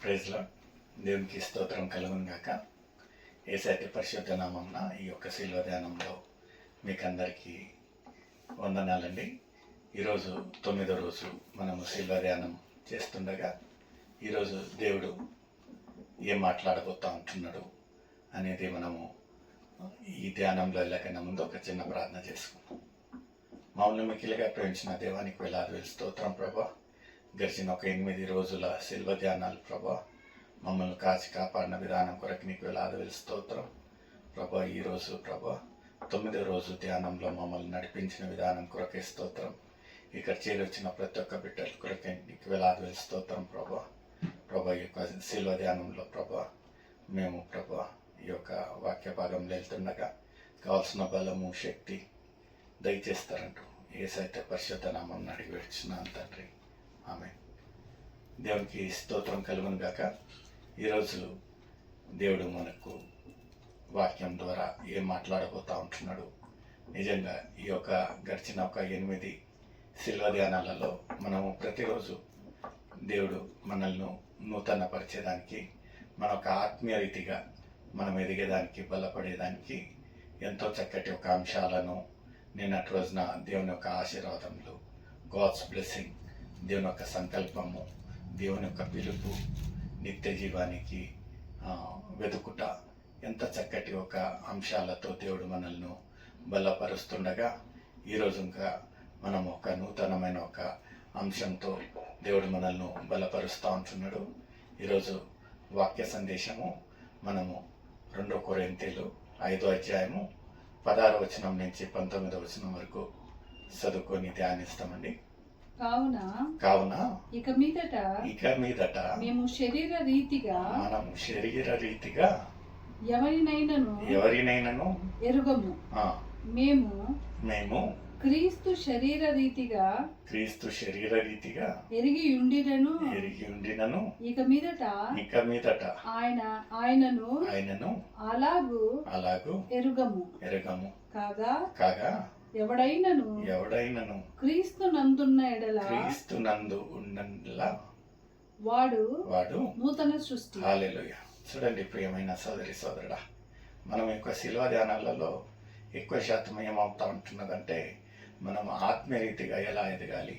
ప్రైజ్లో దేవునికి స్తోత్రం కలుగును గాక. యేసయ్య పరిశుద్ధ నామమున ఈ యొక్క శిలువ ధ్యానంలో మీకు అందరికీ వందనాలండి. ఈరోజు 9వ రోజు మనము శిలువ ధ్యానం చేస్తుండగా ఈరోజు దేవుడు ఏం మాట్లాడబోతా ఉంటున్నాడు అనేది మనము ఈ ధ్యానంలో వెళ్ళకన్నా ముందు ఒక చిన్న ప్రార్థన చేసుకుందాం. మమ్మల్ని మిక్కిలిగా ప్రేమించిన దేవానికి వేలాది స్తోత్రం ప్రభా. గడిచిన ఒక 8 రోజుల శిల్వ ధ్యానాలు ప్రభా, మమ్మల్ని కాచి కాపాడిన విధానం కొరకు నీకు వేలాది స్తోత్రం ప్రభా. ఈరోజు ప్రభా 9వ రోజు ధ్యానంలో మమ్మల్ని నడిపించిన విధానం కొరకే స్తోత్రం. ఇక్కడ చేరొచ్చిన ప్రతి ఒక్క బిడ్డల కొరకే నీకు వేలాది స్తోత్రం ప్రభా. ప్రభా ఈ యొక్క శిల్వ ధ్యానంలో ప్రభా మేము ప్రభా ఈ యొక్క వాక్య భాగంలో వెళ్తుండగా కావాల్సిన బలము శక్తి దయచేస్తారంటూ యేసయ్య పరిశుద్ధ నామమున అడిగి వేడుచున్నాను తండ్రి, ఆమె. దేవునికి స్తోత్రం కలుగును గాక. ఈరోజు దేవుడు మనకు వాక్యం ద్వారా ఏం మాట్లాడబోతా ఉంటున్నాడు. నిజంగా ఈ యొక్క గడిచిన ఒక 8 శిల్వ ధ్యానాలలో మనము ప్రతిరోజు దేవుడు మనల్ని నూతన పరిచేదానికి, మన ఒక ఆత్మీయ రీతిగా మనం ఎదిగేదానికి, బలపడేదానికి ఎంతో చక్కటి ఒక అంశాలను నిన్నటి రోజున దేవుని యొక్క ఆశీర్వాదములు, గాడ్స్ బ్లెస్సింగ్, దేవుని యొక్క సంకల్పము, దేవుని యొక్క పిలుపు, నిత్య జీవానికి వెతుకుట, ఎంత చక్కటి ఒక అంశాలతో దేవుడు మనల్ని బలపరుస్తుండగా ఈరోజు ఇంకా మనం ఒక నూతనమైన ఒక అంశంతో దేవుడు మనల్ని బలపరుస్తూ ఉంటున్నాడు. ఈరోజు వాక్య సందేశము మనము 2 కొరింథీయులు 5వ అధ్యాయము 16వ వచనం నుంచి 19వ వచనం వరకు చదువుకొని ధ్యానిస్తామండి. కావున ఇక మీదట మేము శరీర రీతిగా ఎవరినైనాను ఎరుగము. మేము క్రీస్తు శరీర రీతిగా ఎరిగి ఉండినను ఇక మీదట ఆయనను అలాగు ఎరుగము. కాగా ఎవడైనను క్రీస్తు నందు ఉన్నందుల వాడు నూతన సృష్టి. హల్లెలూయా. చూడండి ప్రియమైన సోదరి సోదరుడా, మనం యొక్క శిల్వ ధ్యానాలలో ఎక్కువ శాతం ఏమవుతా ఉంటున్నదంటే మనం ఆత్మీయరీతిగా ఎలా ఎదగాలి,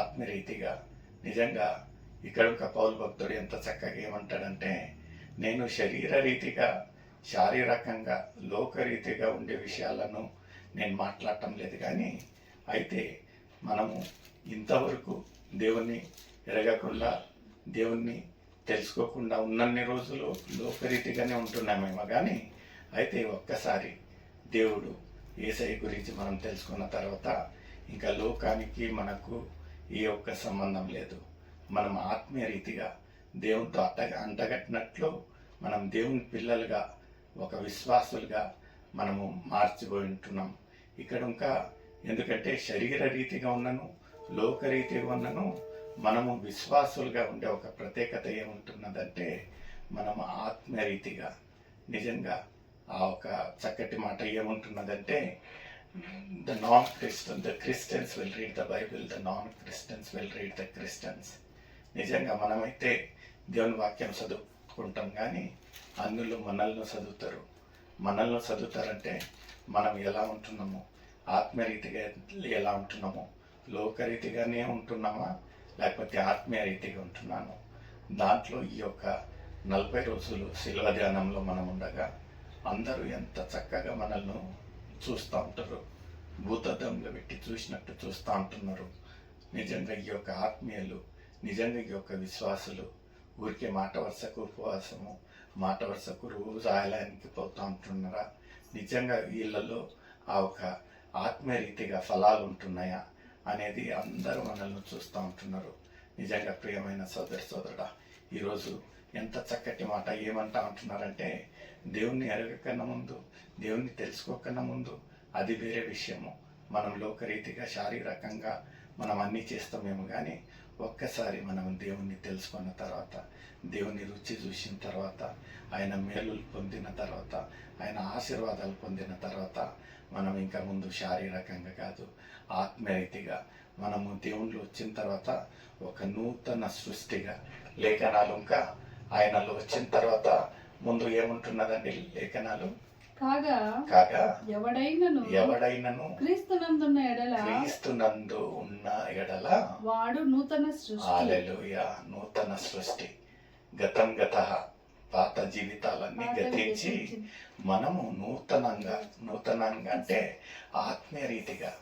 ఆత్మీయరీతిగా నిజంగా ఇక్కడ ఒక పౌలు భక్తుడు ఎంత చక్కగా ఏమంటాడంటే, నేను శరీర రీతిగా శారీరకంగా లోకరీతిగా ఉండే విషయాలను నేను మాట్లాడటం లేదు, కానీ అయితే మనము ఇంతవరకు దేవుణ్ణి ఎరగకుండా, దేవుణ్ణి తెలుసుకోకుండా ఉన్నన్ని రోజులు లోకరీతిగానే ఉంటున్నామేమో, కానీ అయితే ఒక్కసారి దేవుడు యేసయ్య గురించి మనం తెలుసుకున్న తర్వాత ఇంకా లోకానికి మనకు ఏ ఒక్క సంబంధం లేదు. మనం ఆత్మీయ రీతిగా దేవునితో అంటగట్టినట్లు మనం దేవుని పిల్లలుగా, ఒక విశ్వాసులుగా మనము మార్చిపోయి ఉంటున్నాం. ఇక్కడ ఇంకా ఎందుకంటే శరీర రీతిగా ఉన్నను, లోకరీతిగా ఉన్నను, మనము విశ్వాసులుగా ఉండే ఒక ప్రత్యేకత ఏముంటున్నదంటే మనము ఆత్మీయ రీతిగా నిజంగా ఆ ఒక చక్కటి మాట ఏముంటున్నదంటే, the Christians will read the Bible, the non Christians will read the Christians. నిజంగా మనమైతే దేవుని వాక్యం చదువుకుంటాం, కానీ అందులో మనల్ని చదువుతారంటే మనం ఎలా ఉంటున్నాము, ఆత్మీయరీతిగా ఎలా ఉంటున్నాము, లోకరీతిగానే ఉంటున్నామా లేకపోతే ఆత్మీయ రీతిగా ఉంటున్నాము. దాంట్లో ఈ యొక్క 40 రోజులు శిల్వ ధ్యానంలో మనం ఉండగా అందరూ ఎంత చక్కగా మనల్ని చూస్తూ ఉంటారు, భూతద్దంలో పెట్టి చూసినట్టు చూస్తూ ఉంటున్నారు. నిజంగా ఈ యొక్క ఆత్మీయులు, నిజంగా ఈ యొక్క విశ్వాసులు ఊరికే మాట వరుసకు ఉపవాసము, మాట వరుసకు రోజు ఆలయానికి పోతూ ఉంటున్నారా, నిజంగా వీళ్ళలో ఆ ఒక ఆత్మీయ రీతిగా ఫలాలు ఉంటున్నాయా అనేది అందరూ మనల్ని చూస్తూ ఉంటున్నారు. నిజంగా ప్రియమైన సోదరుడా, ఈరోజు ఎంత చక్కటి మాట ఏమంటా ఉంటున్నారంటే, దేవుణ్ణి ఎరగకన్నా ముందు, దేవుణ్ణి తెలుసుకోకన్నా ముందు అది వేరే విషయము. మనం లోకరీతిగా శారీరకంగా మనం అన్నీ చేస్తామేమో, కానీ ఒక్కసారి మనం దేవుణ్ణి తెలుసుకున్న తర్వాత, దేవుని రుచి చూసిన తర్వాత, ఆయన మేలులు పొందిన తర్వాత, ఆయన ఆశీర్వాదాలు పొందిన తర్వాత మనం ఇంకా ముందు శారీరకంగా కాదు ఆత్మీయరీతిగా మనము దేవుళ్ళు వచ్చిన తర్వాత ఒక నూతన సృష్టిగా లేఖనాలు ఇంకా ఆయనలో వచ్చిన తర్వాత ముందు ఏముంటున్నదండి లేఖనాలు? కాగా ఎవడైనను క్రీస్తునందు ఉన్న ఎడల వాడు నూతన సృష్టి. హల్లెలూయా. నూతన సృష్టి. గతం గతః, పాత జీవితాలన్నీ గతించి మనము నూతనంగా అంటే ఆత్మీయ రీతిగా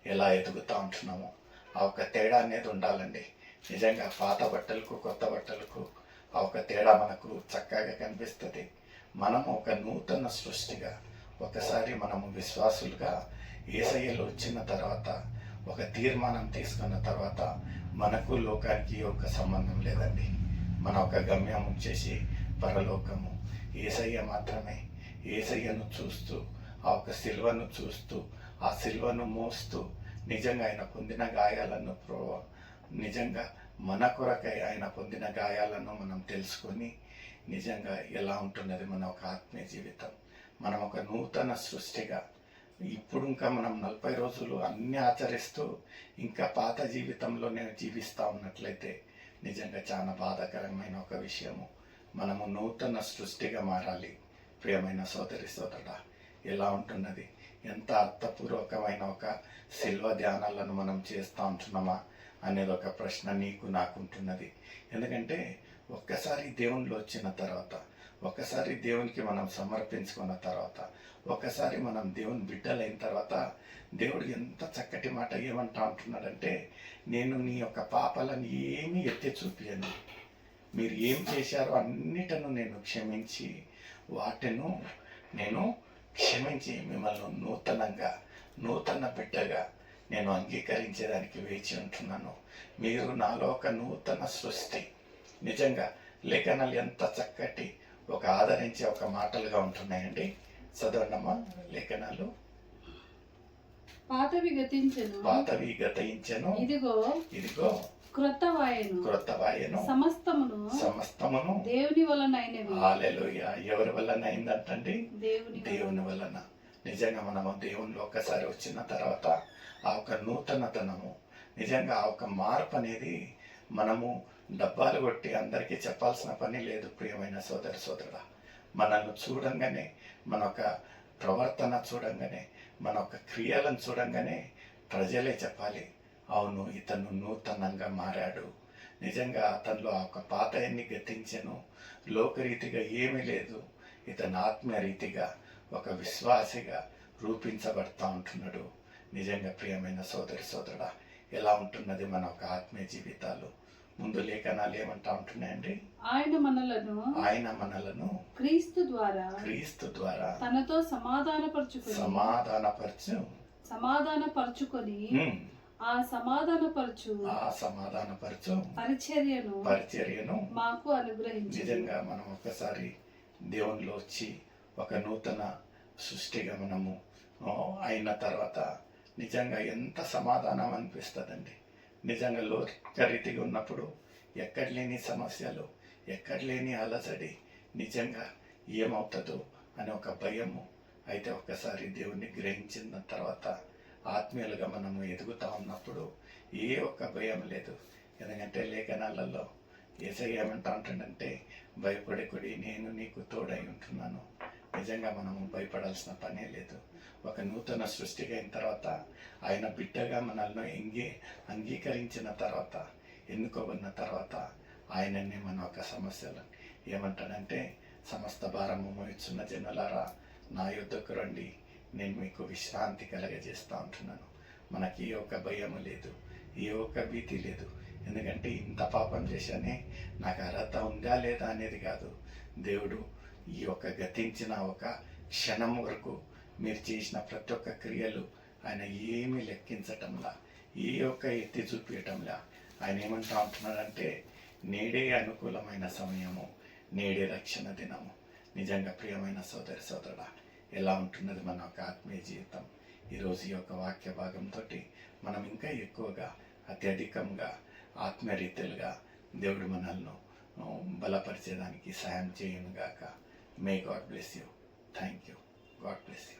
ఎలా ఎదుగుతా ఉంటున్నామో ఆ ఒక తేడా అనేది ఉండాలండి. నిజంగా పాత బట్టలకు కొత్త బట్టలకు ఆ ఒక తేడా మనకు చక్కగా కనిపిస్తుంది. మనము ఒక నూతన సృష్టిగా ఒకసారి మనము విశ్వాసులుగా యేసయ్యలో వచ్చిన తర్వాత ఒక తీర్మానం తీసుకున్న తర్వాత మనకు లోకానికి ఒక సంబంధం లేదండి. మన ఒక గమ్యం వచ్చేసి పరలోకము. యేసయ్య మాత్రమే. యేసయ్యను చూస్తూ ఆ ఒక సిలువను చూస్తూ ఆ సిలువను మోస్తూ నిజంగా ఆయన పొందిన గాయాలను నిజంగా మన కొరకై ఆయన పొందిన గాయాలను మనం తెలుసుకొని నిజంగా ఎలా ఉంటున్నది మన ఒక ఆత్మీయ జీవితం. మనం ఒక నూతన సృష్టిగా ఇప్పుడు ఇంకా మనం 40 రోజులు అన్నీ ఆచరిస్తూ ఇంకా పాత జీవితంలో నేను జీవిస్తూ ఉన్నట్లయితే నిజంగా చాలా బాధాకరమైన ఒక విషయము. మనము నూతన సృష్టిగా మారాలి. ప్రియమైన సోదరి సోదరుడా, ఎలా ఉంటున్నది? ఎంత అర్థపూర్వకమైన ఒక శిల్వ ధ్యానాలను మనం చేస్తూ ఉంటున్నామా అనేది ఒక ప్రశ్న నీకు నాకు ఉంటున్నది. ఎందుకంటే ఒక్కసారి దేవునిలో వచ్చిన తర్వాత, ఒక్కసారి దేవునికి మనం సమర్పించుకున్న తర్వాత, ఒక్కసారి మనం దేవుని బిడ్డలైన తర్వాత దేవుడు ఎంత చక్కటి మాట ఏమంటా ఉంటున్నాడంటే, నేను నీ యొక్క పాపాలను ఏమీ ఎత్తి చూపియను, మీరు ఏం చేశారో అన్నిటను నేను క్షమించి వాటిను నేను క్షమించి మిమ్మల్ని నూతన బిడ్డగా నేను అంగీకరించేదానికి వేచి ఉంటున్నాను. మీరు నాలో ఒక నూతన సృష్టి. నిజంగా లేఖనాలు ఎంత చక్కటి ఒక ఆదరించే ఒక మాటలుగా ఉంటున్నాయండి. చదవండమ్మా లేఖనాలు. పాతవి గతించెను, ఇదిగో క్రొత్తవాయెను సమస్తమును దేవుని వలనైనవి. హల్లెలూయా. ఎవరి వలన అయిందంటండి? దేవుని వలన. నిజంగా మనము దేవునిలో ఒక్కసారి వచ్చిన తర్వాత ఆ ఒక నూతనతనము, నిజంగా ఆ ఒక మార్పు అనేది మనము డబ్బాలు కొట్టి అందరికీ చెప్పాల్సిన పని లేదు. ప్రియమైన సోదరుడా, మనల్ని చూడంగానే, మన ఒక ప్రవర్తన చూడంగానే, మన ఒక క్రియలను చూడంగానే ప్రజలే చెప్పాలి, అవును ఇతను నూతనంగా మారాడు. నిజంగా అతనిలో ఆ ఒక పాతయన్ని గతించెను, లోకరీతిగా ఏమీ లేదు, ఇతను ఆత్మీయ రీతిగా ఒక విశ్వాసిగా రూపించబడతా ఉంటున్నాడు. నిజంగా ప్రియమైన సోదరుడా, ఎలా ఉంటున్నది మన ఒక ఆత్మీయ జీవితాలు? ముందు లేఖనాలు ఏమంటా ఉంటున్నాయండి? ఆయన మనలను క్రీస్తు ద్వారా తనతో సమాధానపరచుకొని ఆ సమాధానపరచు పరిచర్యను మాకు అనుగ్రహించు. నిజంగా మనం ఒకసారి దేవునిలో వచ్చి ఒక నూతన సృష్టిగా మనము అయిన తర్వాత నిజంగా ఎంత సమాధానం అనిపిస్తుందండి. నిజంగా లోకరీతిగా ఉన్నప్పుడు ఎక్కడ లేని సమస్యలు, ఎక్కడ లేని అలసడి, నిజంగా ఏమవుతుందో అనే ఒక భయము. అయితే ఒక్కసారి దేవుణ్ణి గ్రహించిన తర్వాత ఆత్మీయులుగా మనము ఎదుగుతూ ఉన్నప్పుడు ఏ ఒక్క భయం లేదు. ఎందుకంటే లేఖనాలలో యేసయ్య ఏమంటా ఉంటాడంటే, భయపడకుడి, నేను నీకు తోడై ఉంటున్నాను. నిజంగా మనము భయపడాల్సిన పనే లేదు. ఒక నూతన సృష్టిగా అయిన తర్వాత, ఆయన బిడ్డగా మనల్ని అంగీకరించిన తర్వాత, ఎన్నుకోబడిన తర్వాత ఆయననే మన ఒక సమస్యలు ఏమంటాడంటే, సమస్త భారము మోయుచున్న జనులారా నా యుద్ధకు రండి, నేను మీకు విశ్రాంతి కలగజేస్తూ ఉంటున్నాను. మనకి ఏ ఒక్క భయము లేదు, ఏ ఒక్క భీతి లేదు. ఎందుకంటే ఇంత పాపం చేశానే, నాకు అర్హత ఉందా లేదా అనేది కాదు. దేవుడు ఈ యొక్క గతించిన ఒక క్షణం వరకు మీరు చేసిన ప్రతి ఒక్క క్రియలు ఆయన ఏమీ లెక్కించటంలా, ఏ ఒక్క ఎత్తి చూపించటంలా ఆయన ఏమంటా ఉంటున్నాడంటే, నేడే అనుకూలమైన సమయము, నేడే రక్షణ దినము. నిజంగా ప్రియమైన సోదరుడా, ఎలా ఉంటున్నది మన ఒక ఆత్మీయ జీవితం? ఈరోజు ఈ యొక్క వాక్య భాగంతో మనం ఇంకా ఎక్కువగా అత్యధికంగా ఆత్మీయ రీతిలుగా దేవుడు మనల్ని బలపరిచేదానికి సాయం చేయనుగాక. May God bless you. Thank you. God bless you.